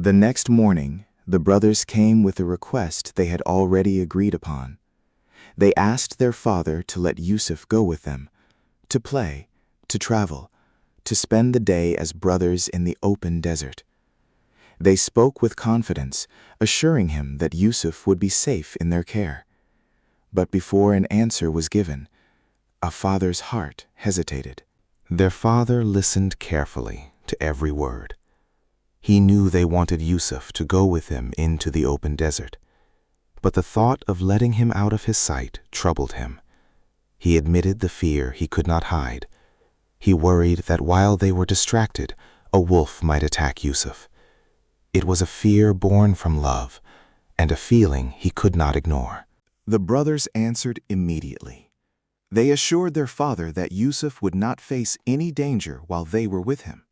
The next morning, the brothers came with a request they had already agreed upon. They asked their father to let Yusuf go with them, to play, to travel, to spend the day as brothers in the open desert. They spoke with confidence, assuring him that Yusuf would be safe in their care. But before an answer was given, a father's heart hesitated. Their father listened carefully to every word. He knew they wanted Yusuf to go with him into the open desert, but the thought of letting him out of his sight troubled him. He admitted the fear he could not hide. He worried that while they were distracted, a wolf might attack Yusuf. It was a fear born from love, and a feeling he could not ignore. The brothers answered immediately. They assured their father that Yusuf would not face any danger while they were with him.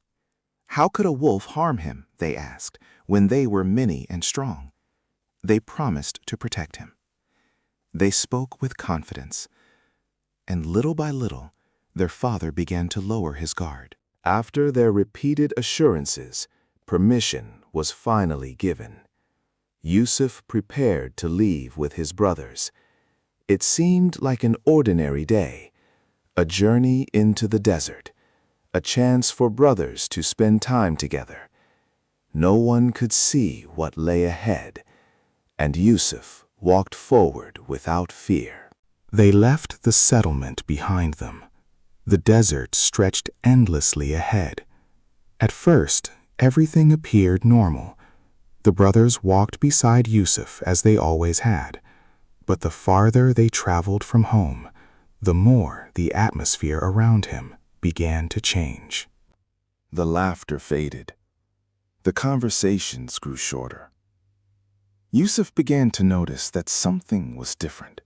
How could a wolf harm him, they asked, when they were many and strong? They promised to protect him. They spoke with confidence, and little by little, their father began to lower his guard. After their repeated assurances, permission was finally given. Yusuf prepared to leave with his brothers. It seemed like an ordinary day, a journey into the desert, a chance for brothers to spend time together. No one could see what lay ahead, and Yusuf walked forward without fear. They left the settlement behind them. The desert stretched endlessly ahead. At first, everything appeared normal. The brothers walked beside Yusuf as they always had. But the farther they traveled from home, the more the atmosphere around him began to change. The laughter faded. The conversations grew shorter. Yusuf began to notice that something was different.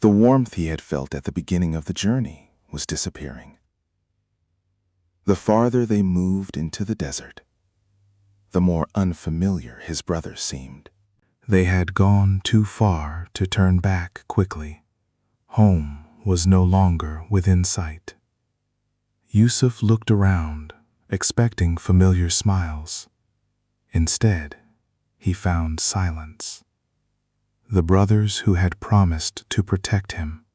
The warmth he had felt at the beginning of the journey was disappearing. The farther they moved into the desert, the more unfamiliar his brothers seemed. They had gone too far to turn back quickly. Home was no longer within sight. Yusuf looked around, expecting familiar smiles. Instead, he found silence. The brothers who had promised to protect him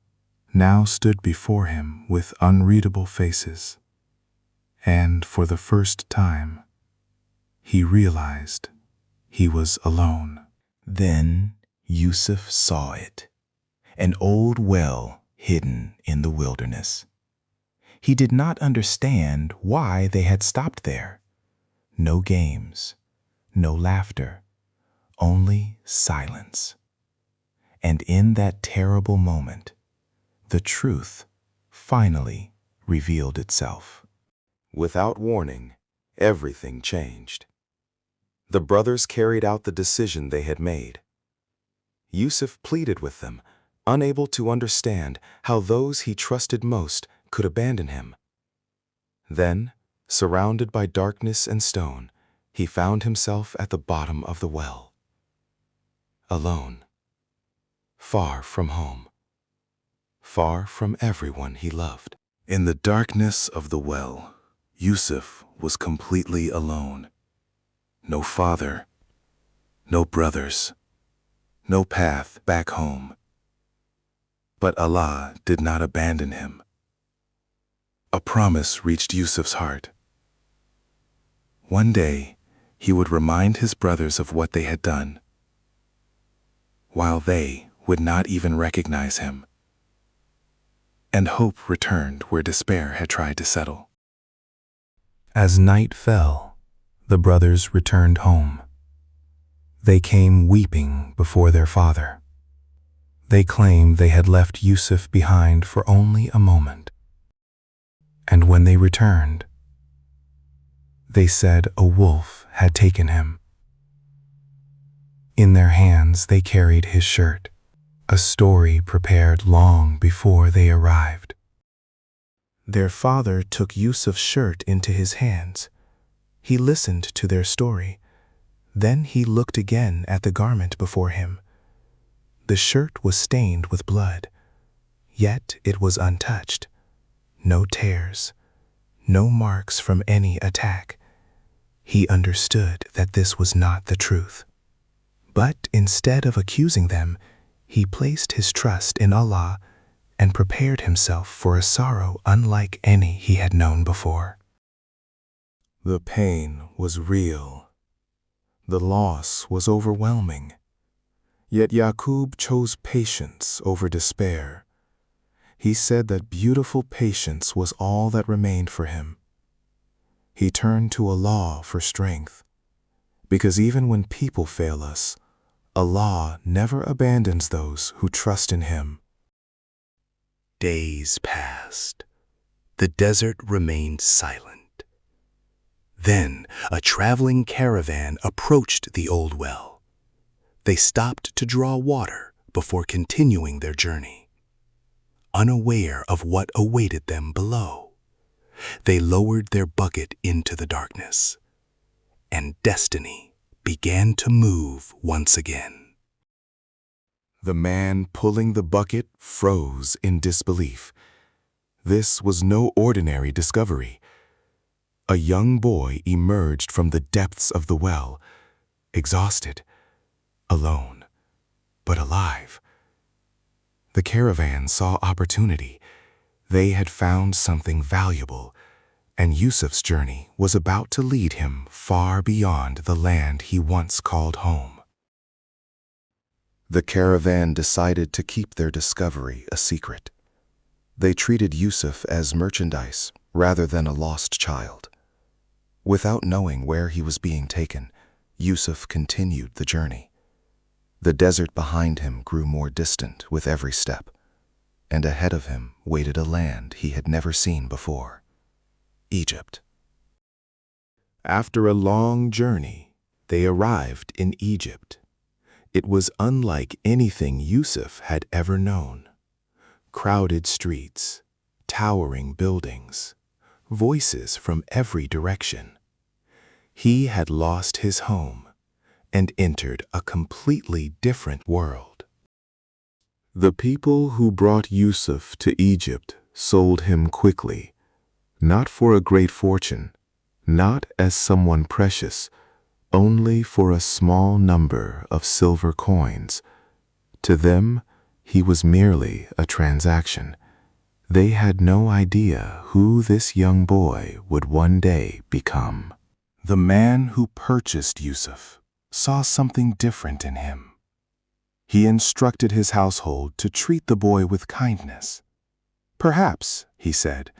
now stood before him with unreadable faces. And for the first time, he realized he was alone. Then Yusuf saw it, an old well hidden in the wilderness. He did not understand why they had stopped there. No games, no laughter, only silence. And in that terrible moment, the truth finally revealed itself. Without warning, everything changed. The brothers carried out the decision they had made. Yusuf pleaded with them, unable to understand how those he trusted most could abandon him. Then, surrounded by darkness and stone, he found himself at the bottom of the well. Alone, far from home, far from everyone he loved. In the darkness of the well, Yusuf was completely alone. No father, no brothers, no path back home. But Allah did not abandon him. A promise reached Yusuf's heart. One day, he would remind his brothers of what they had done, while they would not even recognize him. And hope returned where despair had tried to settle. As night fell, the brothers returned home. They came weeping before their father. They claimed they had left Yusuf behind for only a moment. And when they returned, they said a wolf had taken him. In their hands they carried his shirt, a story prepared long before they arrived. Their father took Yusuf's shirt into his hands. He listened to their story. Then he looked again at the garment before him. The shirt was stained with blood, yet it was untouched. No tears, no marks from any attack. He understood that this was not the truth. But instead of accusing them, he placed his trust in Allah and prepared himself for a sorrow unlike any he had known before. The pain was real. The loss was overwhelming. Yet Yaqub chose patience over despair. He said that beautiful patience was all that remained for him. He turned to Allah for strength, because even when people fail us, Allah never abandons those who trust in Him. Days passed. The desert remained silent. Then a traveling caravan approached the old well. They stopped to draw water before continuing their journey. Unaware of what awaited them below, they lowered their bucket into the darkness, and destiny began to move once again. The man pulling the bucket froze in disbelief. This was no ordinary discovery. A young boy emerged from the depths of the well, exhausted, alone, but alive. The caravan saw opportunity. They had found something valuable, and Yusuf's journey was about to lead him far beyond the land he once called home. The caravan decided to keep their discovery a secret. They treated Yusuf as merchandise rather than a lost child. Without knowing where he was being taken, Yusuf continued the journey. The desert behind him grew more distant with every step, and ahead of him waited a land he had never seen before: Egypt. After a long journey, they arrived in Egypt. It was unlike anything Yusuf had ever known. Crowded streets, towering buildings, voices from every direction. He had lost his home and entered a completely different world. The people who brought Yusuf to Egypt sold him quickly, not for a great fortune, not as someone precious, only for a small number of silver coins. To them, he was merely a transaction. They had no idea who this young boy would one day become. The man who purchased Yusuf saw something different in him. He instructed his household to treat the boy with kindness. Perhaps, he said,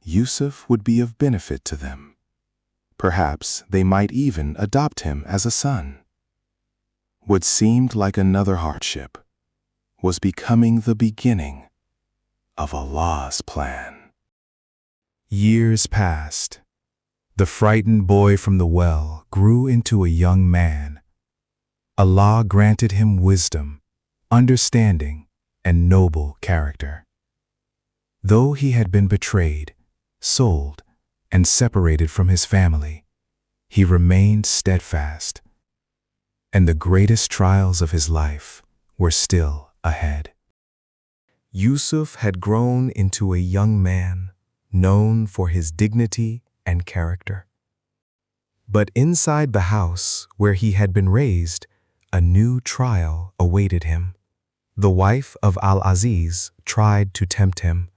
Yusuf would be of benefit to them. Perhaps they might even adopt him as a son. What seemed like another hardship was becoming the beginning of Allah's plan. Years passed. The frightened boy from the well grew into a young man. Allah granted him wisdom, understanding, and noble character. Though he had been betrayed, sold, and separated from his family, he remained steadfast, and the greatest trials of his life were still ahead. Yusuf had grown into a young man known for his dignity and character. But inside the house where he had been raised, a new trial awaited him. The wife of Al-Aziz tried to tempt him.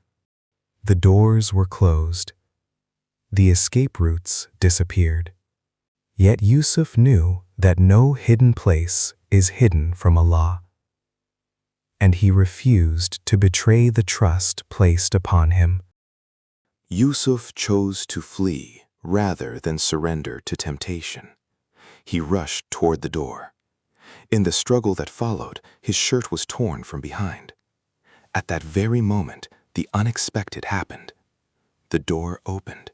The doors were closed. The escape routes disappeared. Yet Yusuf knew that no hidden place is hidden from Allah, and he refused to betray the trust placed upon him. Yusuf chose to flee rather than surrender to temptation. He rushed toward the door. In the struggle that followed, his shirt was torn from behind. At that very moment, the unexpected happened. The door opened,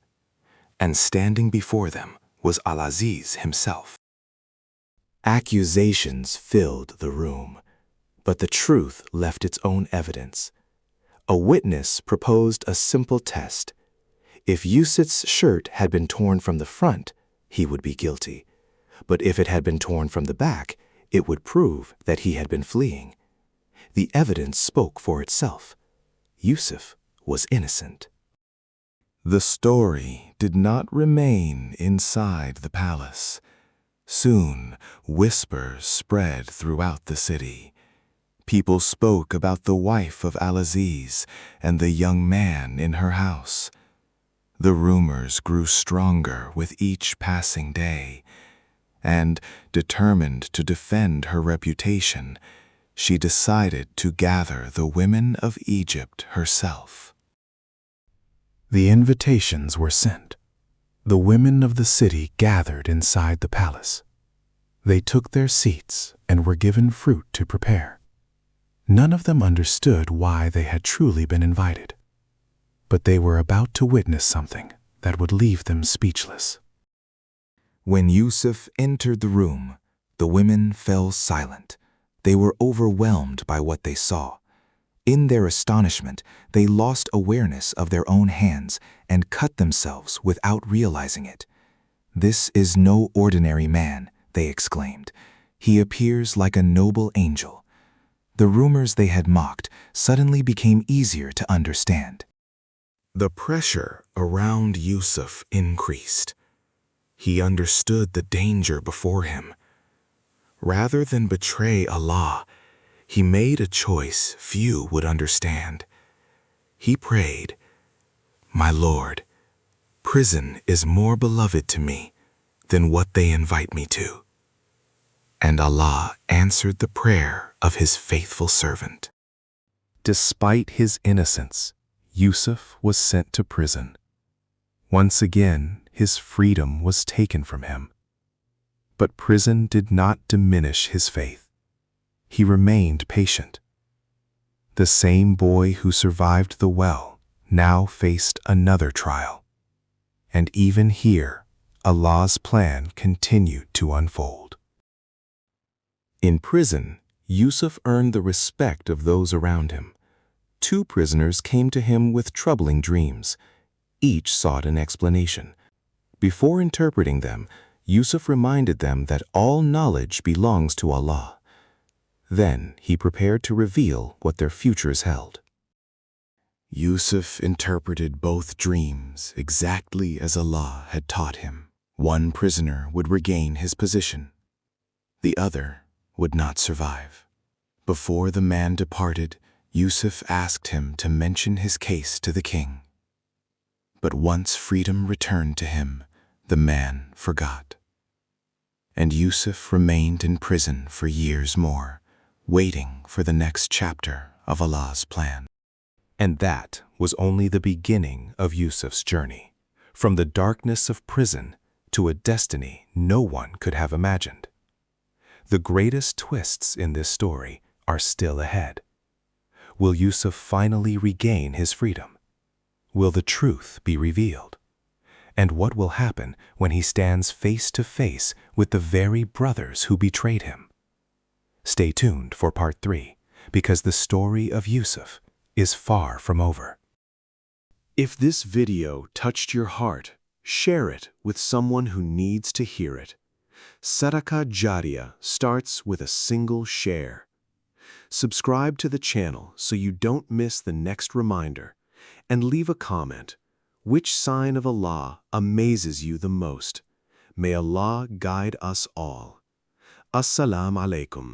and standing before them was Al-Aziz himself. Accusations filled the room, but the truth left its own evidence. A witness proposed a simple test. If Yusuf's shirt had been torn from the front, he would be guilty. But if it had been torn from the back, it would prove that he had been fleeing. The evidence spoke for itself. Yusuf was innocent. The story did not remain inside the palace. Soon, whispers spread throughout the city. People spoke about the wife of Al-Aziz and the young man in her house. The rumors grew stronger with each passing day, and, determined to defend her reputation, she decided to gather the women of Egypt herself. The invitations were sent. The women of the city gathered inside the palace. They took their seats and were given fruit to prepare. None of them understood why they had truly been invited, but they were about to witness something that would leave them speechless. When Yusuf entered the room, the women fell silent. They were overwhelmed by what they saw. In their astonishment, they lost awareness of their own hands and cut themselves without realizing it. "This is no ordinary man," they exclaimed. "He appears like a noble angel." The rumors they had mocked suddenly became easier to understand. The pressure around Yusuf increased. He understood the danger before him. Rather than betray Allah, he made a choice few would understand. He prayed, "My Lord, prison is more beloved to me than what they invite me to." And Allah answered the prayer of His faithful servant. Despite his innocence, Yusuf was sent to prison. Once again, his freedom was taken from him. But prison did not diminish his faith. He remained patient. The same boy who survived the well now faced another trial. And even here, Allah's plan continued to unfold. In prison, Yusuf earned the respect of those around him. 2 prisoners came to him with troubling dreams. Each sought an explanation. Before interpreting them, Yusuf reminded them that all knowledge belongs to Allah. Then he prepared to reveal what their futures held. Yusuf interpreted both dreams exactly as Allah had taught him. One prisoner would regain his position. The other would not survive. Before the man departed, Yusuf asked him to mention his case to the king. But once freedom returned to him, the man forgot. And Yusuf remained in prison for years more, waiting for the next chapter of Allah's plan. And that was only the beginning of Yusuf's journey, from the darkness of prison to a destiny no one could have imagined. The greatest twists in this story are still ahead. Will Yusuf finally regain his freedom? Will the truth be revealed? And what will happen when he stands face to face with the very brothers who betrayed him? Stay tuned for part 3, because the story of Yusuf is far from over. If this video touched your heart, share it with someone who needs to hear it. Sadaqah Jariyah starts with a single share. Subscribe to the channel so you don't miss the next reminder, and leave a comment. Which sign of Allah amazes you the most? May Allah guide us all. Assalamu alaikum.